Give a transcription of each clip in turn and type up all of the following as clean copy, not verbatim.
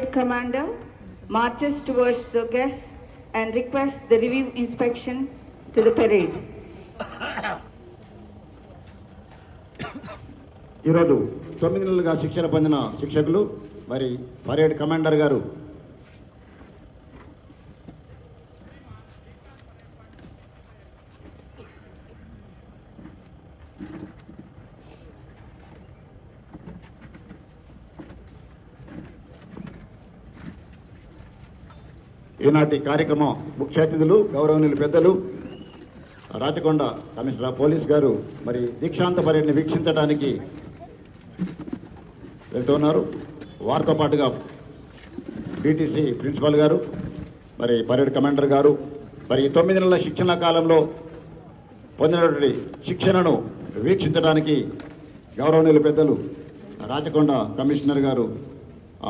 parade commander marches towards the guests and requests the review inspection to the parade. ఈరోజు 9 నెలలుగా శిక్షణ పొందిన శిక్షకులు మరి పరేడ్ కమాండర్ గారు ఈనాటి కార్యక్రమం ముఖ్య అతిథులు గౌరవనీయులు పెద్దలు రాచకొండ కమిషనర్ పోలీస్ గారు మరి దీక్షాంత పరేడ్ని వీక్షించడానికి వెళ్తున్నారు. వారితో పాటుగా డిటిసి ప్రిన్సిపల్ గారు మరి పరేడ్ కమాండర్ గారు మరి 9 నెలల శిక్షణ కాలంలో పొందినటువంటి శిక్షణను వీక్షించడానికి గౌరవనీయులు పెద్దలు రాచకొండ కమిషనర్ గారు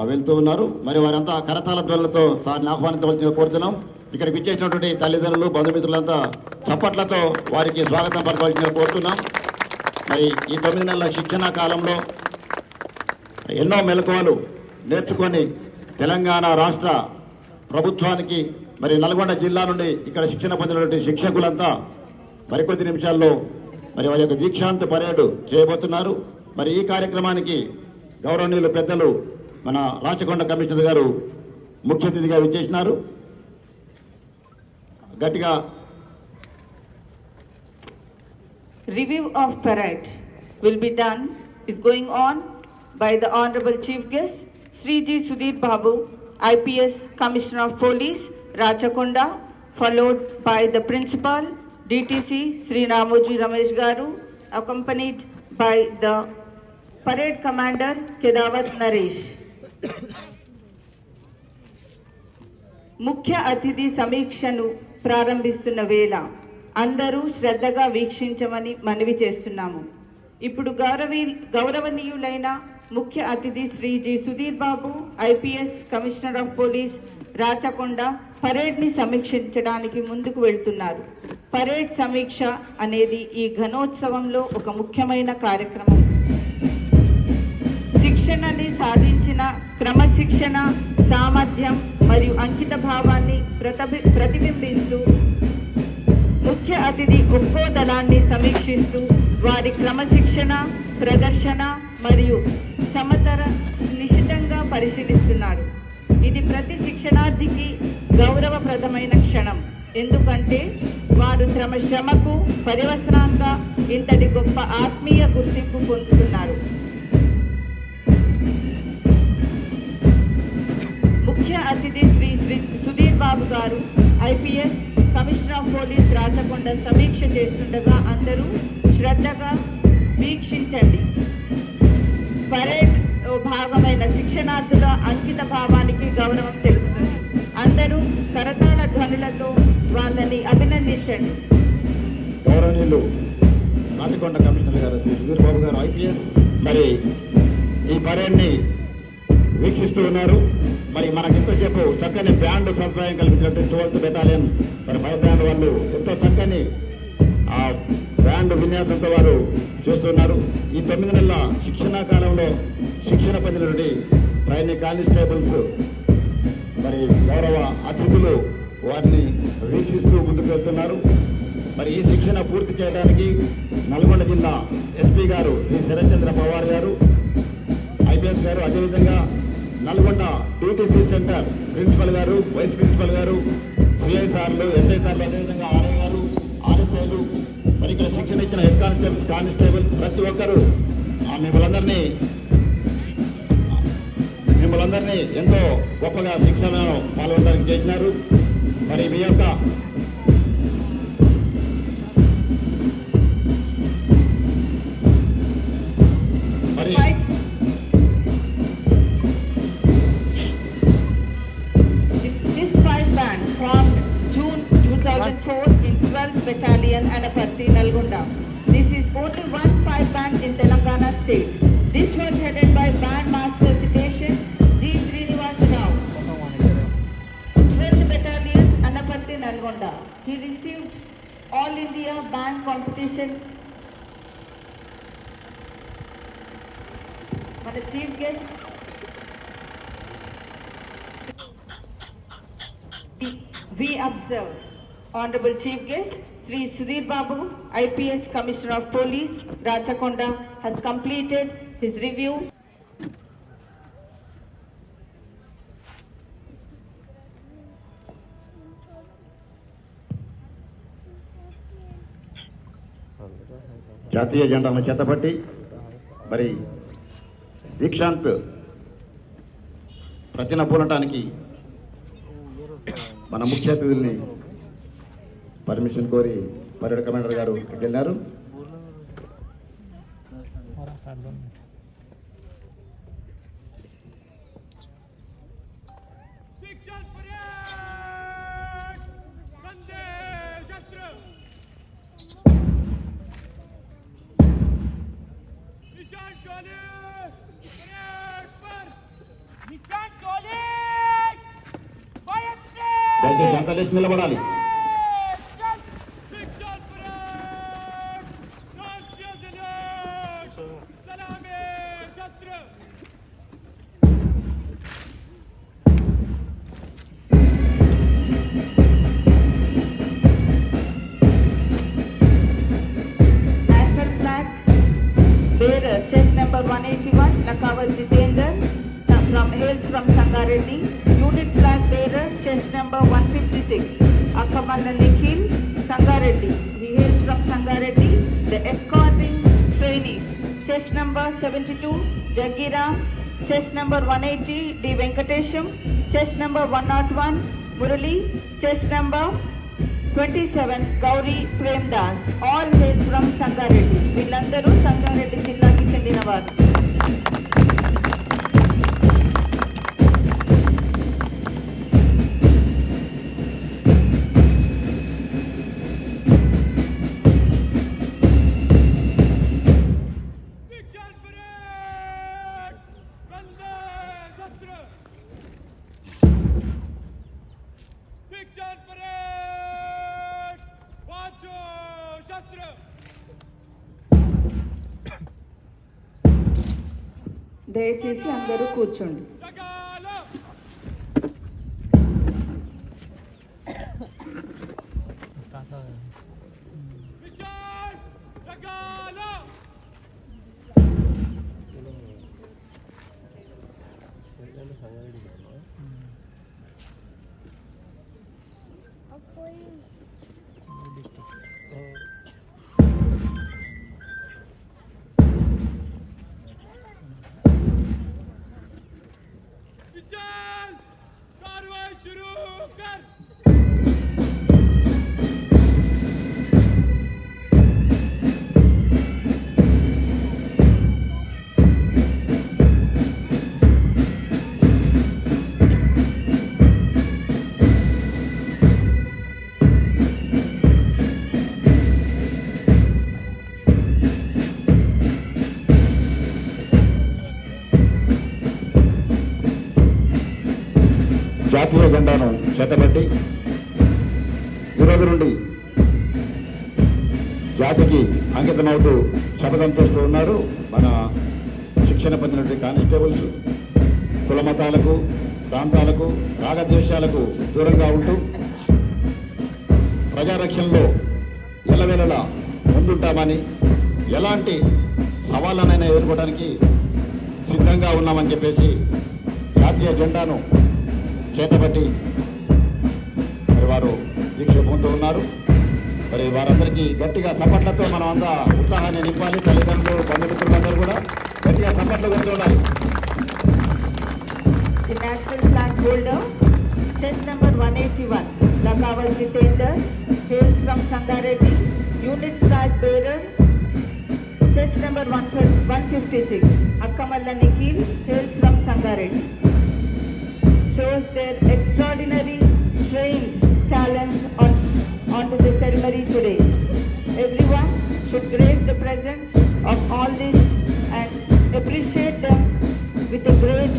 వెళ్తూ ఉన్నారు. మరి వారంతా కరతాళ ధ్వనులతో సార్ని ఆహ్వానించవలసిందిగా కోరుతున్నాం. ఇక్కడికి విచ్చేసినటువంటి తల్లిదండ్రులు బంధుమిత్రులంతా చప్పట్లతో వారికి స్వాగతం పలకవలసిందిగా కోరుతున్నాం. మరి ఈ 9 నెలల శిక్షణ కాలంలో ఎన్నో మెలకువలు నేర్చుకొని తెలంగాణ రాష్ట్ర ప్రభుత్వానికి మరి నల్గొండ జిల్లా నుండి ఇక్కడ శిక్షణ పొందినటువంటి శిక్షకులంతా మరికొద్ది నిమిషాల్లో మరి వారి యొక్క దీక్షాంత పరేడ్ చేయబోతున్నారు. మరి ఈ కార్యక్రమానికి గౌరవనీయులు పెద్దలు మన రాచకొండ కమిషనర్ గారు ముఖ్య అతిథిగా విచ్చేసినారు. గట్టిగా Review of parade will be done is going on by the Honorable Chief Guest Sri G. Sudhir Babu, IPS Commissioner of Police, Rachakonda, followed by the Principal, DTC Sri Ramoji Ramesh Garu, accompanied by the Parade Commander Kedawat Naresh. ముఖ్య అతిథి సమీక్షను ప్రారంభిస్తున్న వేళ అందరూ శ్రద్ధగా వీక్షించమని మనవి చేస్తున్నాము. ఇప్పుడు గౌరవనీయులైన ముఖ్య అతిథి Shri G Sudheer Babu, IPS commissioner of police, Rachakonda పరేడ్ని సమీక్షించడానికి ముందుకు వెళ్తున్నారు. పరేడ్ సమీక్ష అనేది ఈ ఘనోత్సవంలో ఒక ముఖ్యమైన కార్యక్రమం. శిక్షణని సాధించిన క్రమశిక్షణ, సామర్థ్యం మరియు అంకిత భావాన్ని ప్రతిబింబిస్తూ ముఖ్య అతిథి ఒక్కో దళాన్ని సమీక్షిస్తూ వారి క్రమశిక్షణ, ప్రదర్శన మరియు సమతర నిశితంగా పరిశీలిస్తున్నారు. ఇది ప్రతి శిక్షణార్థికి గౌరవప్రదమైన క్షణం. ఎందుకంటే వారు తమ శ్రమకు పర్యవసనంగా ఇంతటి గొప్ప ఆత్మీయ గుర్తింపు పొందుతున్నారు. ముఖ్య అతిథి శ్రీ సుధీర్ బాబు గారు, IPS commissioner of police, Rachakonda సమీక్ష చేస్తుండగా అందరూ శ్రద్ధగా వీక్షించండి. పరేడ్ భాగమైన శిక్షణార్థుల అంకిత భావానికి గౌరవం తెలుపుతుంది. అందరూ కరతాళ ధ్వనులతో వాళ్ళని అభినందించండి. గౌరవనీయులు రాచకొండ కమిషనర్ గారు శ్రీ సుధీర్ బాబు గారు, ఐపీఎస్ మరి ఈ పరేడ్ని వీక్షిస్తూ ఉన్నారు. మరి మనకి ఎంతసేపు చక్కని బ్యాండ్ సంప్రదాయం కల్పించినట్టు 12th బెటాలియన్ మరి 5 బ్యాండ్ వాళ్ళు ఎంతో చక్కని ఆ బ్యాండ్ విన్యాసంతో వారు చేస్తున్నారు. ఈ 9 నెలల శిక్షణా కాలంలో శిక్షణ పొందినటువంటి ట్రైనింగ్ కానిస్టేబుల్స్ మరి గౌరవ అతిథులు వారిని వీక్షిస్తూ ముందుకు వెళ్తున్నారు. మరి ఈ శిక్షణ పూర్తి చేయడానికి నల్గొండ జిల్లా ఎస్పీ గారు శ్రీ శరత్చంద్ర పవార్ గారు, ఐపీఎస్ గారు, అదేవిధంగా నల్గొండ టీటీసీ సెంటర్ ప్రిన్సిపల్ గారు, వైస్ ప్రిన్సిపల్ గారు, సిఐసార్లు, ఎస్ఐసార్లు, అదేవిధంగా ఆర్ఐ గారు, ఆర్ఎస్ఐలు, మరి ఇక్కడ శిక్షణ ఇచ్చిన హెడ్ కానిస్టేబుల్ ప్రతి ఒక్కరూ మిమ్మల్ందరినీ ఎంతో గొప్పగా శిక్షణను పాల్గొనడానికి చేసినారు. మరి మీ యొక్క in 12th Battalion Anaparthi, Nalgonda. This is only one 5 band in Telangana state. This was headed by Band Master Citation G. Srinivas Rao. 12th Battalion Anaparthi, Nalgonda. He received All India Band Competition. మన chief guest We observe Honorable Chief Guest Sri Sudhir Babu, IPS Commissioner of Police, Rachakonda, has completed his review. జాతీయ జెండాను చేతపట్టి మరి దీక్షాంత్ ప్రతిన పూనటానికి మన ముఖ్య అతిథుల్ని permission కోరి పర్యటన commander గారు ఇక్కడికి వెళ్ళారు. దయచేసి అంతా లేచి నిలబడాలి. National flag bearer, chest number 181, Nakawal Jitendra, hails from Sangareddy. Unit flag bearer, chest number 156, Akamalla Nikhil, Sangareddy. He hails from Sangareddy. The escorting trainees, chest number 72, Jagiram, chest number 180, D. Venkatesham, chest number 101, Murali, chest number 27, Gauri Premdas, all hail from Sangareddy. వీళ్ళందరూ సంగారెడ్డి జిల్లాకి చెందినవారు. దయచేసి అందరూ కూర్చోండి. జాతీయ జెండాను చేతబట్టి ఈరోజు నుండి జాతికి అంకితమవుతూ శపథం చేస్తూ ఉన్నారు మన శిక్షణ పొందినటువంటి కానిస్టేబుల్స్. కుల మతాలకు, ప్రాంతాలకు, రాగద్వేషాలకు దూరంగా ఉంటూ ప్రజారక్షణలో ఎల్లవేళలా ముందుంటామని, ఎలాంటి సవాళ్ళనైనా ఎదుర్కోవడానికి సిద్ధంగా ఉన్నామని చెప్పేసి జాతీయ జెండాను చేతబట్టి మరి వారు దీక్ష పొందుతూ ఉన్నారు. మరి వారందరికీ గట్టిగా చప్పట్లతో మనం అంతా ఉత్సాహాన్ని నింపాలి. తల్లిదండ్రులు, బంధుమిత్రులందరూ కూడా గట్టిగా చప్పట్లు కొడుతూ ఉండాలి. The national flag holder, chest number 181, Nakawal Jitendra, hails from Sangareddy. Unit flag bearer, chest number 156, Akamalla Nikhil, hails from Sangareddy. Shows their extraordinary trained talent onto the ceremony today. Everyone should grace the presence of all this and appreciate them with a great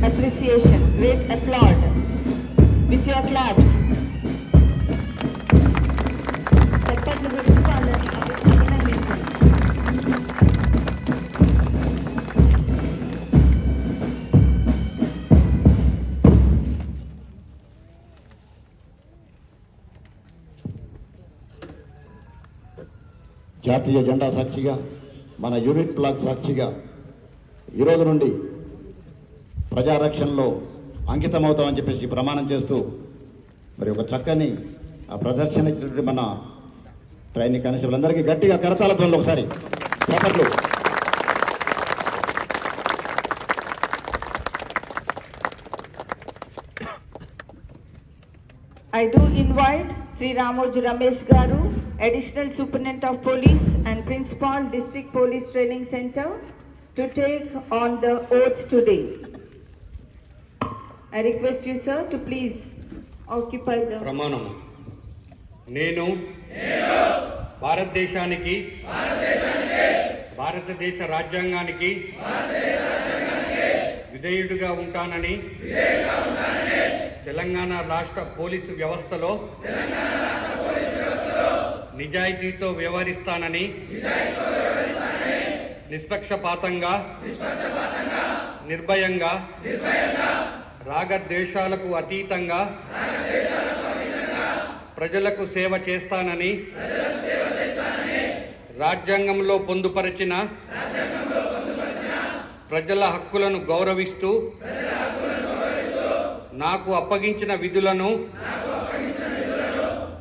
appreciation, great applaud with your claps. చప్పట్లు కొడుతూ వాళ్ళని అభినందించండి. జాతీయ జెండా సాక్షిగా, మన unit black సాక్షిగా ఈరోజు నుండి ప్రజారక్షణలో అంకితమవుతామని చెప్పేసి ప్రమాణం చేస్తూ మరి ఒక చక్కని ఆ ప్రదర్శన ఇచ్చినటువంటి మన ట్రైనింగ్ కానిస్టేబుల్ అందరికీ గట్టిగా కరతాల ధ్వనులు ఒకసారి చప్పట్లు. I do invite Sri Ramoji Ramesh Garu, Additional Superintendent of Police and Principal District Police Training Center, to take on the oath today. I request you, sir, to please occupy the... ప్రమాణము. నేను భారతదేశానికి భారతదేశ రాజ్యాంగానికి విధేయుడిగా ఉంటానని తెలంగాణ రాష్ట్ర police వ్యవస్థలో నిజాయితీతో వ్యవహరిస్తానని నిష్పక్షపాతంగా నిర్భయంగా రాగద్వేషాలకు అతీతంగా ప్రజలకు సేవ చేస్తానని రాజ్యాంగంలో పొందుపరిచిన ప్రజల హక్కులను గౌరవిస్తూ నాకు అప్పగించిన విధులను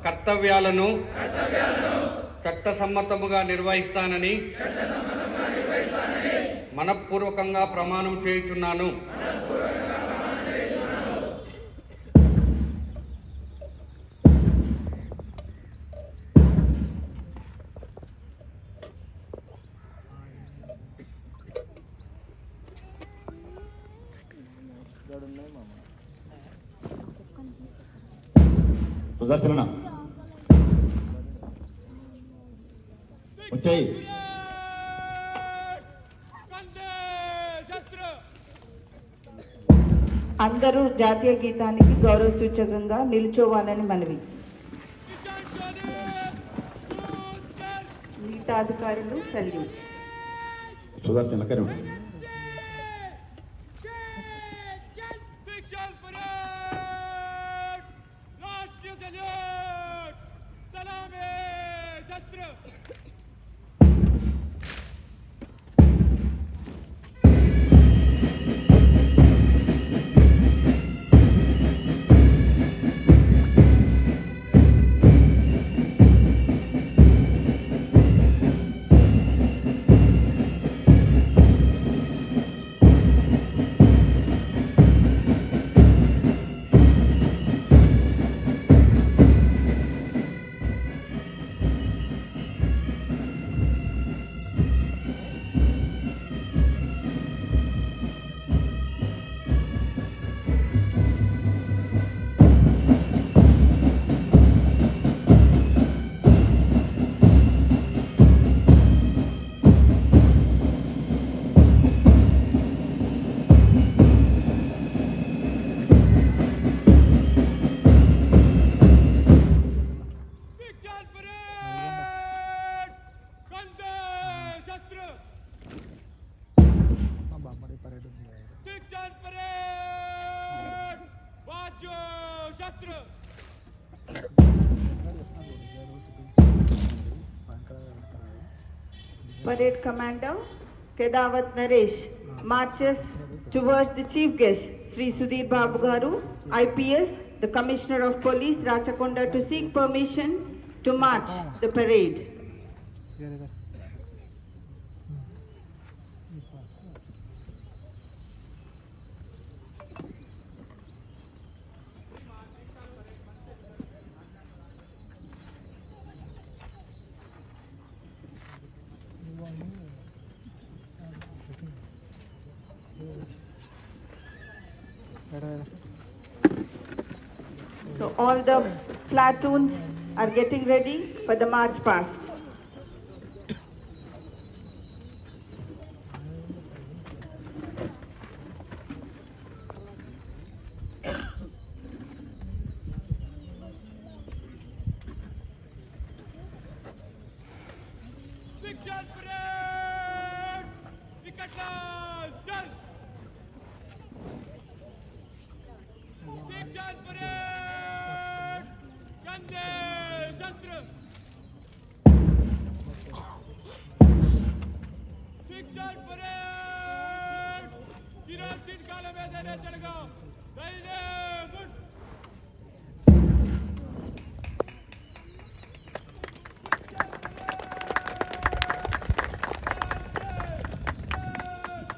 కర్తవ్యాలను చట్టసమ్మతముగా నిర్వహిస్తానని మనఃపూర్వకంగా ప్రమాణం చేయుచున్నాను. సుదర్శన వచ్చాయి. అందరూ జాతీయ గీతానికి గౌరవ సూచకంగా నిల్చోవాలని మనవి. మిగతా అధికారులు salute. Sudarshana Karu Parade Commander Kedawat Naresh marches towards the Chief Guest Sri Sudhir Babu Garu, IPS, the Commissioner of Police, Rachakonda, to seek permission to march the parade. So all the platoons are getting ready for the march past.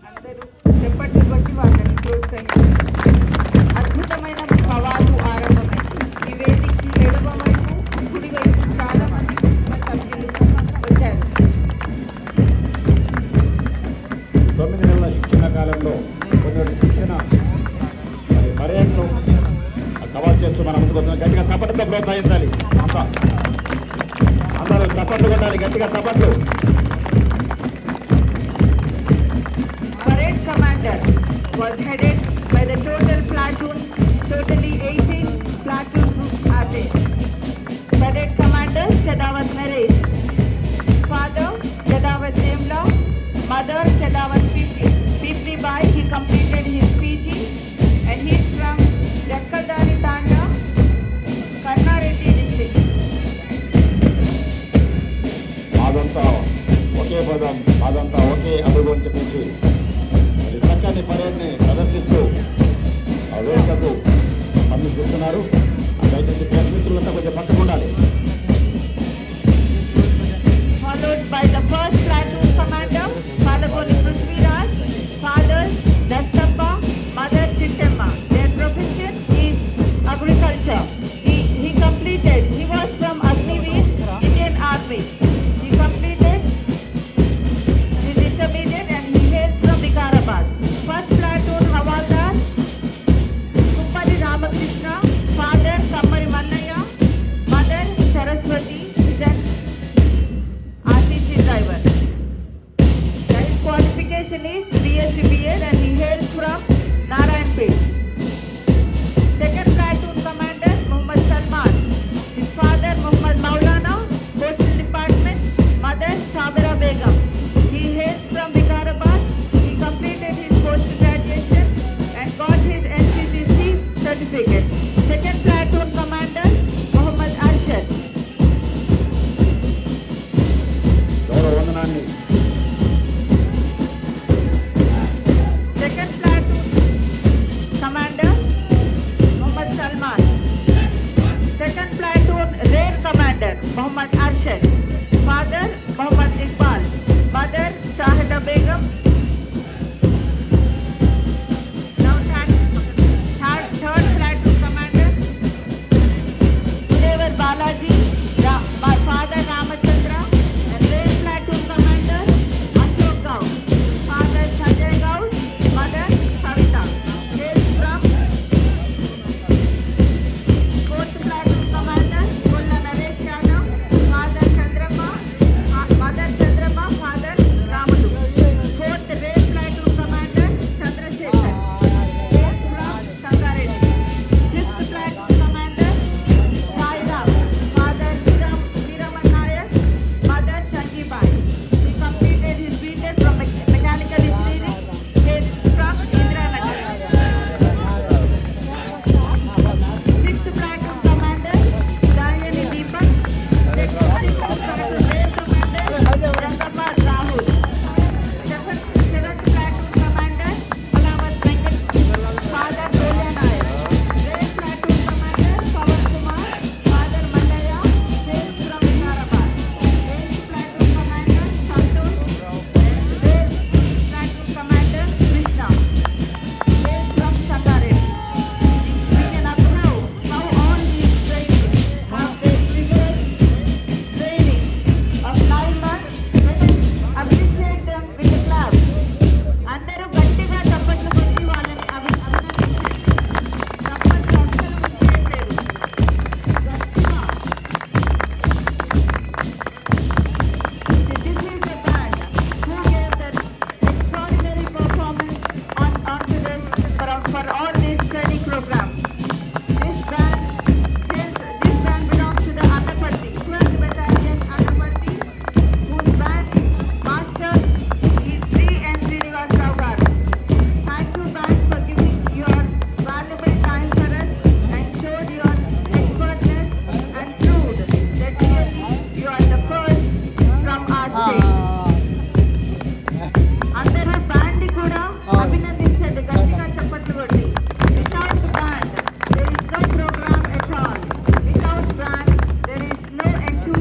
అందరూ చెప్పట్లు కొట్టి వాళ్ళని ప్రోత్సహించారు. అద్భుతమైన కవాతు ఆరంభమైంది. ఈ వేదికకి ఎడమ వైపు, కుడి వైపు చాలా మంది కుటుంబ సభ్యులు వచ్చారు. 9 నెలల శిక్షణ కాలంలో కొన్ని శిక్షణ మరి పర్యటనలో కవర్ చేస్తూ మన ముందుకు వస్తున్నాం. గట్టిగా చప్పట్లతో ప్రోత్సహించాలి. అందరూ చప్పట్లు కొట్టాలి, గట్టిగా చప్పట్లు. Parade commander was headed by the total platoon, totally 18 platoon groups are there. Parade commander Shadawat Naresh, father Shadawat Demla, mother Shadawat Pipli Bai. He completed his PG and he is from Jakkadari Tanda, Karnareddy district. అదంతా ఒకే పదం, అదంతా ఒకే అడుగు అని చెప్పేసి మరి చక్కని పర్యటనని ప్రదర్శిస్తూ ఆ వేదికకు పంపిస్తున్నారు. దయచేసి ప్రెస్ మిత్రులంతా కొంచెం పట్టుకుండాలి. Followed by the first platoon commander, Palagoli Prithviraj, fathers Dastappa, mother Chittemma. Their profession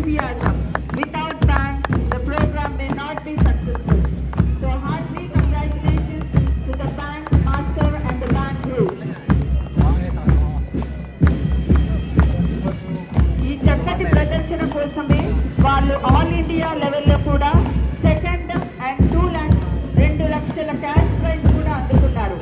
enthusiasm. Without band, the program may not be successful. So hearty congratulations to the band master and the band group. ఈ చక్కటి ప్రదర్శన కోసమే వాళ్ళు all India లెవెల్లో కూడా second and 2 లక్షల cash prize కూడా అందుకున్నారు.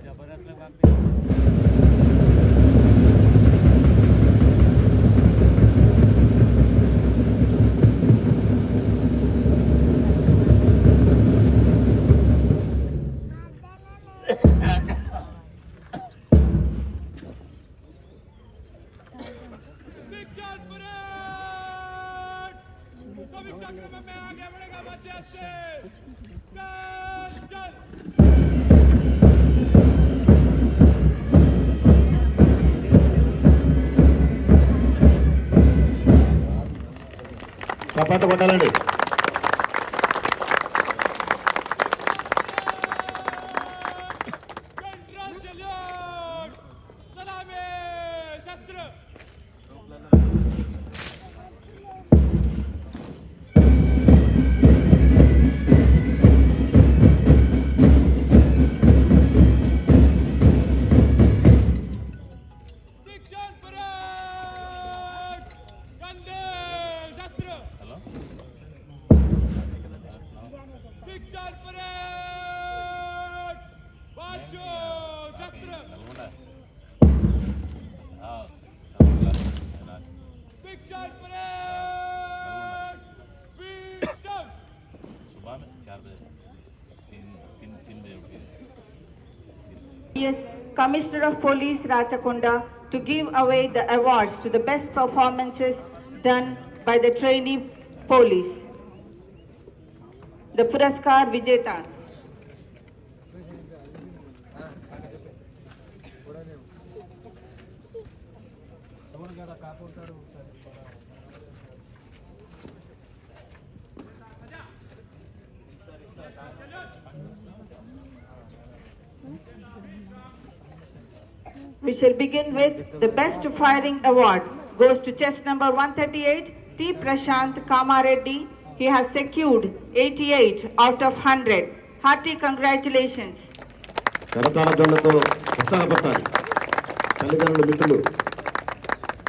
అందరూ అభినందించాలి. చప్పట్లు కొట్టాలండి. Yes, Commissioner of Police Rachakonda to give away the awards to the best performances done by the trainee police. The Puraskar Vijeta. We shall begin with the best firing award goes to chest number 138 T. Prashant Kamareddy. He has secured 88 out of 100. Hearty congratulations. కరతాళ జోళ్లతో ఉత్సాహపడతారు తల్లిదండ్రులు మిత్రులు.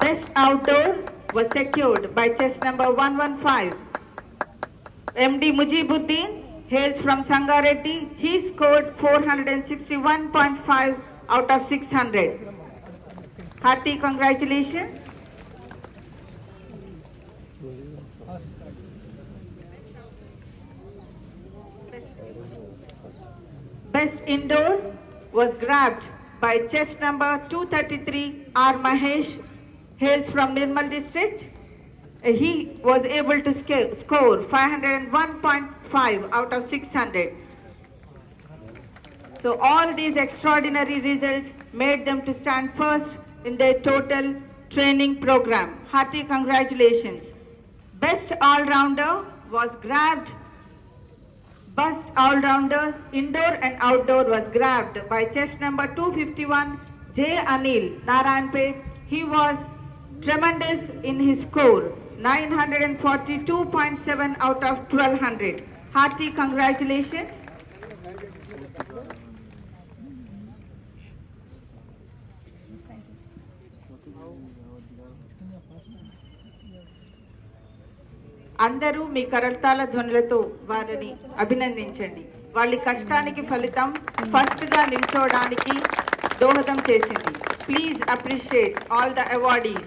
Best outdoor was secured by chest number 115. MD Mujibuddin hails from Sangareddy. He scored 461.5 out of 600. Hearty congratulations. Best indoor was grabbed by chest number 233 R. Mahesh, hails from Nirmal district. He was able to score 501.5 out of 600. So all these extraordinary results made them to stand first in their total training program. Hearty congratulations. Best all-rounder was grabbed. Best all-rounder indoor and outdoor was grabbed by chest number 251 J. Anil Narayanpet. He was tremendous in his score, 942.7 out of 1200. Hearty congratulations. అందరూ మీ కరతాళ ధ్వనులతో వారిని అభినందించండి. వాళ్ళ కష్టానికి ఫలితం first గా నిల్చోవడానికి దోహదం చేసింది. Please appreciate all the awardees.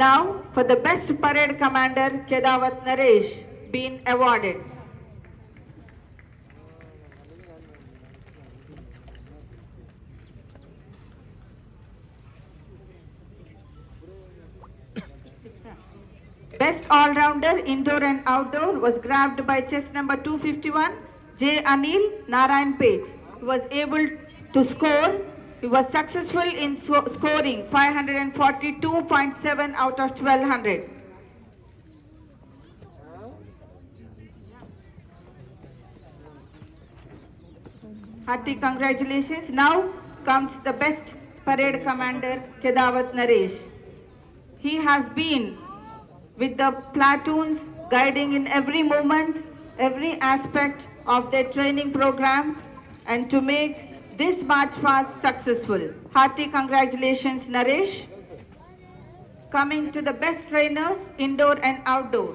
Now for the best parade commander Kedawat Naresh been awarded. Best all-rounder indoor and outdoor was grabbed by chest number 251 J. Anil Narayanpet. He was able to score. He was successful in scoring 542.7 out of 1200. Hearty congratulations. Now comes the best parade commander Kedawat Naresh. He has been with the platoons, guiding in every moment, every aspect of their training program, and to make this march past successful. Hearty congratulations, Naresh. Coming to the best trainers, indoor and outdoor.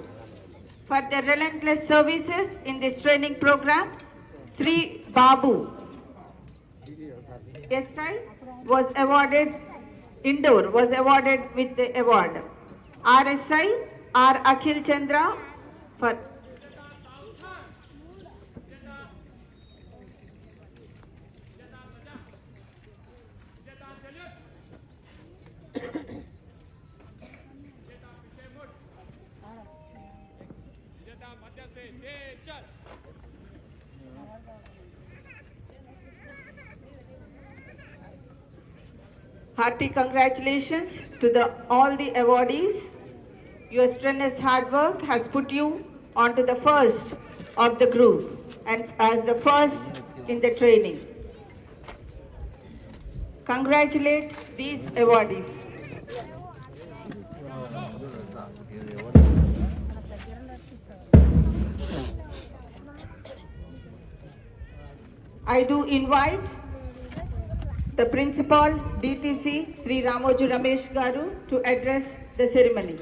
For their relentless services in this training program, Sri Babu SI was awarded, indoor was awarded with the award. RSI R. Akhil Chandra for hearty congratulations to all the awardees. Your strenuous hard work has put you onto the first of the group and as the first in the training. Congratulate these awardees. I do invite the principal DTC Sri Ramoju Ramesh Garu to address the ceremony.